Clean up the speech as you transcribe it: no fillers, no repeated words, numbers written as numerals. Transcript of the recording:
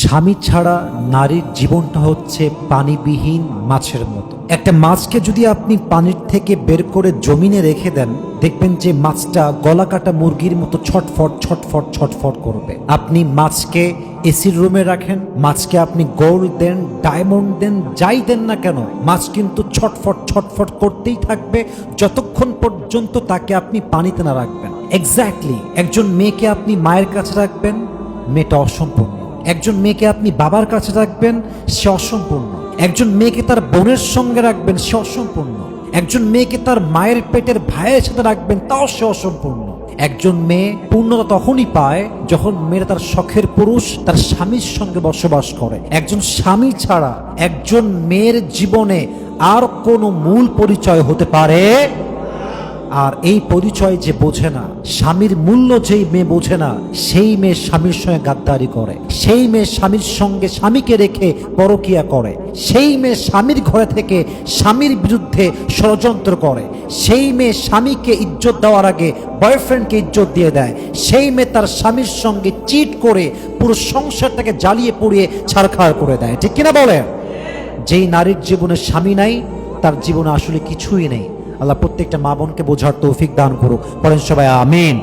স্বামী ছাড়া নারীর জীবনটা হচ্ছে পানিবিহীন মাছের মতো। একটা মাছকে যদি আপনি পানির থেকে বের করে জমিনে রেখে দেন, দেখবেন যে মাছটা গলাকাটা মুরগির মতো ছটফট ছটফট ছটফট করবে। আপনি মাছকে এসির রুমে রাখেন, মাছকে আপনি গোল্ড দেন, ডায়মন্ড দেন, যাই দেন না কেন, মাছ কিন্তু ছটফট ছটফট করতেই থাকবে যতক্ষণ পর্যন্ত তাকে আপনি পানিতে না রাখবেন। এক্স্যাক্টলি একজন মেয়েকে আপনি মায়ের কাছে রাখবেন, মেয়েটা অসম্পূর্ণ। একজন মেয়েকে আপনি বাবার কাছে রাখবেন, সে অসম্পূর্ণ। একজন মেয়েকে তার বোনের সঙ্গে রাখবেন, সে অসম্পূর্ণ। একজন মেয়েকে তার মায়ের পেটের ভাইয়ের সাথে রাখবেন, তাও সে অসম্পূর্ণ। একজন মেয়ে পূর্ণতা তখনই পায় যখন মেয়েরা তার শখের পুরুষ তার স্বামীর সঙ্গে বসবাস করে। একজন স্বামী ছাড়া একজন মেয়ের জীবনে আর কোনো মূল পরিচয় হতে পারে। আর এই পরিচয় যে বোঝে না, স্বামীর মূল্য যেই মেয়ে বোঝে না, সেই মেয়ে স্বামীর সঙ্গে গাদ্দারি করে, সেই মেয়ে স্বামীর সঙ্গে স্বামীকে রেখে পরকিয়া করে, সেই মেয়ে স্বামীর ঘরে থেকে স্বামীর বিরুদ্ধে ষড়যন্ত্র করে, সেই মেয়ে স্বামীকে ইজ্জত দেওয়ার আগে বয়ফ্রেন্ডকে ইজ্জত দিয়ে দেয়, সেই মেয়ে তার স্বামীর সঙ্গে চিট করে পুরো সংসারটাকে জ্বালিয়ে পুড়িয়ে ছারখার করে দেয়। ঠিক কিনা বলে? যেই নারীর জীবনে স্বামী নাই, তার জীবনে আসলে কিছুই নেই। আল্লাহ প্রত্যেকটা মা বোনকে বোঝার তৌফিক দান করুক। পড়েন সবাই আমিন।